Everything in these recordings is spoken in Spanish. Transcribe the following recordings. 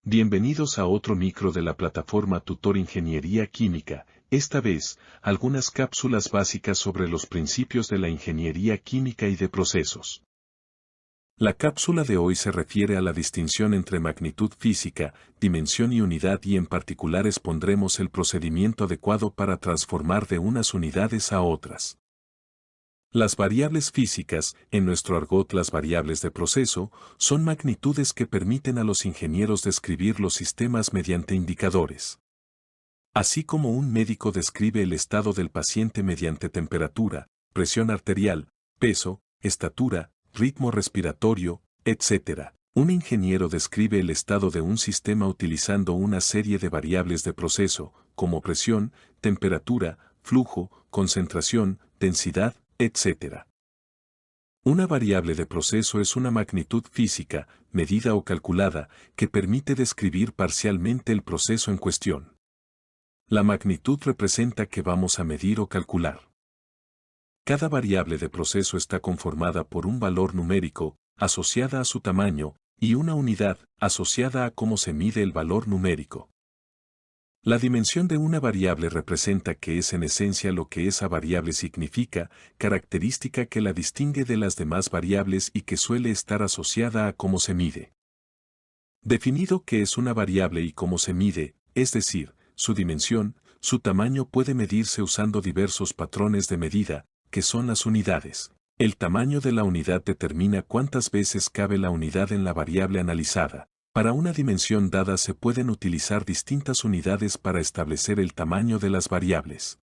Bienvenidos a otro micro de la plataforma Tutor Ingeniería Química, esta vez, algunas cápsulas básicas sobre los principios de la ingeniería química y de procesos. La cápsula de hoy se refiere a la distinción entre magnitud física, dimensión y unidad y en particular expondremos el procedimiento adecuado para transformar de unas unidades a otras. Las variables físicas, en nuestro argot las variables de proceso, son magnitudes que permiten a los ingenieros describir los sistemas mediante indicadores. Así como un médico describe el estado del paciente mediante temperatura, presión arterial, peso, estatura, ritmo respiratorio, etc. Un ingeniero describe el estado de un sistema utilizando una serie de variables de proceso, como presión, temperatura, flujo, concentración, densidad, etc. Una variable de proceso es una magnitud física, medida o calculada, que permite describir parcialmente el proceso en cuestión. La magnitud representa que vamos a medir o calcular. Cada variable de proceso está conformada por un valor numérico, asociada a su tamaño, y una unidad, asociada a cómo se mide el valor numérico. La dimensión de una variable representa que es en esencia lo que esa variable significa, característica que la distingue de las demás variables y que suele estar asociada a cómo se mide. Definido qué es una variable y cómo se mide, es decir, su dimensión, su tamaño puede medirse usando diversos patrones de medida, que son las unidades. El tamaño de la unidad determina cuántas veces cabe la unidad en la variable analizada. Para una dimensión dada se pueden utilizar distintas unidades para establecer el tamaño de las variables.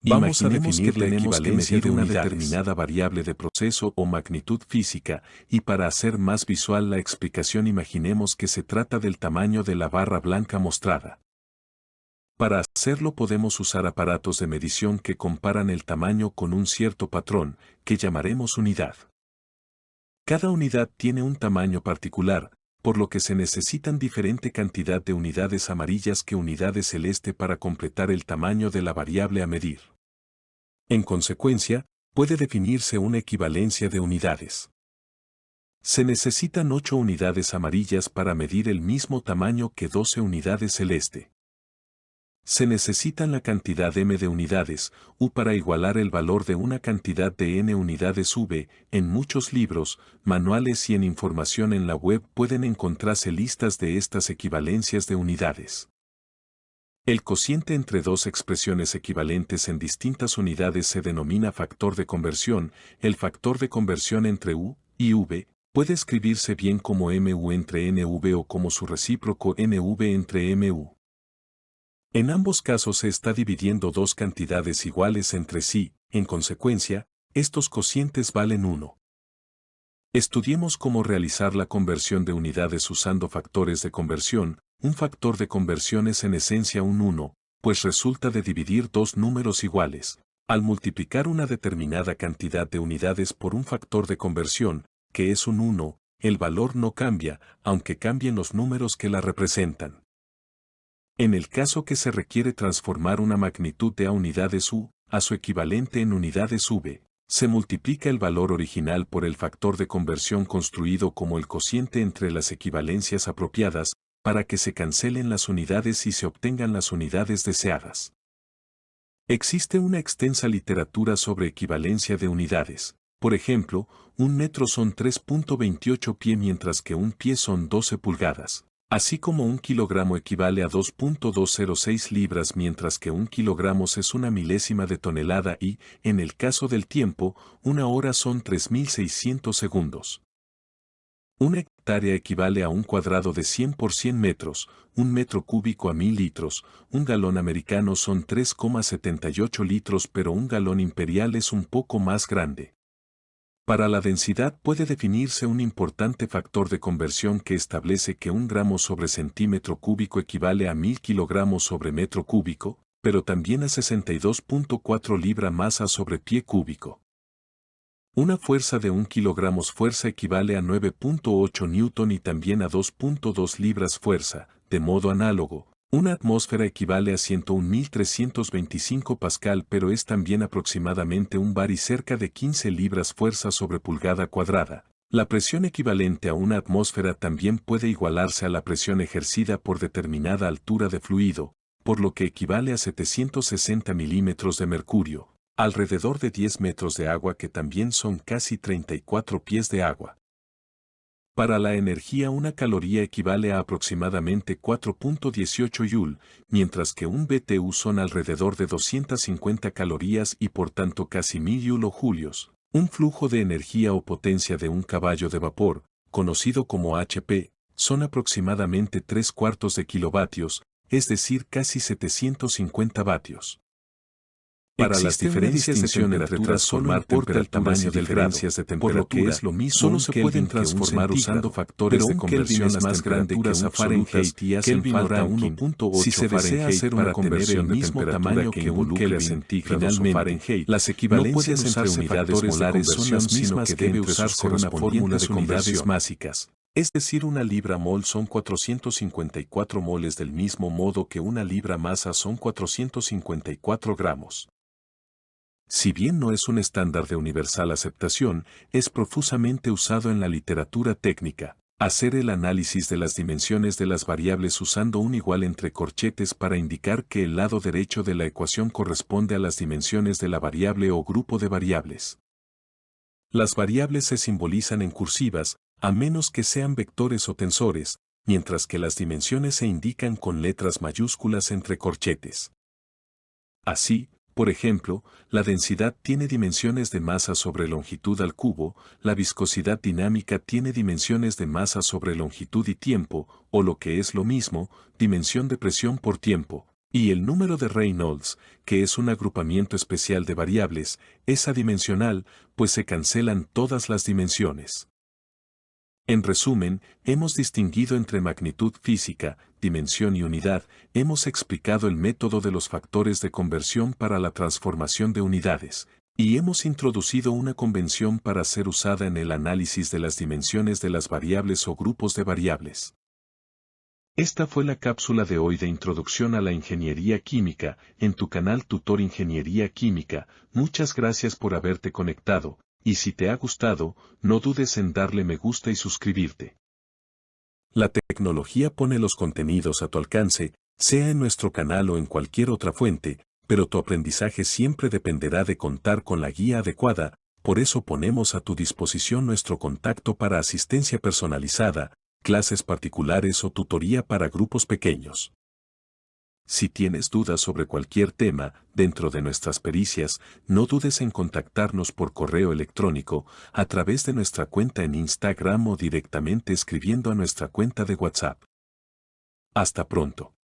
Vamos a definir la equivalencia de una determinada variable de proceso o magnitud física, y para hacer más visual la explicación imaginemos que se trata del tamaño de la barra blanca mostrada. Para hacerlo podemos usar aparatos de medición que comparan el tamaño con un cierto patrón, que llamaremos unidad. Cada unidad tiene un tamaño particular, por lo que se necesitan diferente cantidad de unidades amarillas que unidades celeste para completar el tamaño de la variable a medir. En consecuencia, puede definirse una equivalencia de unidades. Se necesitan 8 unidades amarillas para medir el mismo tamaño que 12 unidades celeste. Se necesitan la cantidad m de unidades, u para igualar el valor de una cantidad de n unidades v. En muchos libros, manuales y en información en la web pueden encontrarse listas de estas equivalencias de unidades. El cociente entre dos expresiones equivalentes en distintas unidades se denomina factor de conversión. El factor de conversión entre u y v puede escribirse bien como mu entre nv o como su recíproco nv entre mu. En ambos casos se está dividiendo dos cantidades iguales entre sí, en consecuencia, estos cocientes valen 1. Estudiemos cómo realizar la conversión de unidades usando factores de conversión. Un factor de conversión es en esencia un 1, pues resulta de dividir dos números iguales. Al multiplicar una determinada cantidad de unidades por un factor de conversión, que es un 1, el valor no cambia, aunque cambien los números que la representan. En el caso que se requiere transformar una magnitud de a unidades u, a su equivalente en unidades v, se multiplica el valor original por el factor de conversión construido como el cociente entre las equivalencias apropiadas, para que se cancelen las unidades y se obtengan las unidades deseadas. Existe una extensa literatura sobre equivalencia de unidades. Por ejemplo, un metro son 3.28 pie mientras que un pie son 12 pulgadas. Así como un kilogramo equivale a 2.206 libras mientras que un kilogramo es una milésima de tonelada y, en el caso del tiempo, una hora son 3.600 segundos. Una hectárea equivale a un cuadrado de 100 por 100 metros, un metro cúbico a 1000 litros, un galón americano son 3,78 litros pero un galón imperial es un poco más grande. Para la densidad puede definirse un importante factor de conversión que establece que un gramo sobre centímetro cúbico equivale a 1000 kilogramos sobre metro cúbico, pero también a 62.4 libra masa sobre pie cúbico. Una fuerza de 1 kilogramo fuerza equivale a 9.8 newton y también a 2.2 libras fuerza, de modo análogo. Una atmósfera equivale a 101.325 pascal pero es también aproximadamente un bar y cerca de 15 libras fuerza sobre pulgada cuadrada. La presión equivalente a una atmósfera también puede igualarse a la presión ejercida por determinada altura de fluido, por lo que equivale a 760 milímetros de mercurio, alrededor de 10 metros de agua, que también son casi 34 pies de agua. Para la energía, una caloría equivale a aproximadamente 4.18 Joule, mientras que un BTU son alrededor de 250 calorías y por tanto casi 1000 Joule o julios. Un flujo de energía o potencia de un caballo de vapor, conocido como HP, son aproximadamente 3/4 de kilovatios, es decir, casi 750 vatios. Para las diferencias de temperatura solo importa el tamaño del grado, por lo que es lo mismo, solo se pueden transformar usando factores de conversión más grandes a Fahrenheit y a Kelvin. Si se desea hacer una conversión del mismo tamaño que un Kelvin centígrados o Fahrenheit, las equivalencias entre unidades molares son las mismas que debe usarse una fórmula de unidades básicas. Es decir, una libra mol son 454 moles, del mismo modo que una libra masa son 454 gramos. Si bien no es un estándar de universal aceptación, es profusamente usado en la literatura técnica. Hacer el análisis de las dimensiones de las variables usando un igual entre corchetes para indicar que el lado derecho de la ecuación corresponde a las dimensiones de la variable o grupo de variables. Las variables se simbolizan en cursivas, a menos que sean vectores o tensores, mientras que las dimensiones se indican con letras mayúsculas entre corchetes. Así, por ejemplo, la densidad tiene dimensiones de masa sobre longitud al cubo, la viscosidad dinámica tiene dimensiones de masa sobre longitud y tiempo, o lo que es lo mismo, dimensión de presión por tiempo, y el número de Reynolds, que es un agrupamiento especial de variables, es adimensional, pues se cancelan todas las dimensiones. En resumen, hemos distinguido entre magnitud física, dimensión y unidad, hemos explicado el método de los factores de conversión para la transformación de unidades, y hemos introducido una convención para ser usada en el análisis de las dimensiones de las variables o grupos de variables. Esta fue la cápsula de hoy de Introducción a la Ingeniería Química, en tu canal Tutor Ingeniería Química. Muchas gracias por haberte conectado. Y si te ha gustado, no dudes en darle me gusta y suscribirte. La tecnología pone los contenidos a tu alcance, sea en nuestro canal o en cualquier otra fuente, pero tu aprendizaje siempre dependerá de contar con la guía adecuada, por eso ponemos a tu disposición nuestro contacto para asistencia personalizada, clases particulares o tutoría para grupos pequeños. Si tienes dudas sobre cualquier tema, dentro de nuestras pericias, no dudes en contactarnos por correo electrónico, a través de nuestra cuenta en Instagram o directamente escribiendo a nuestra cuenta de WhatsApp. Hasta pronto.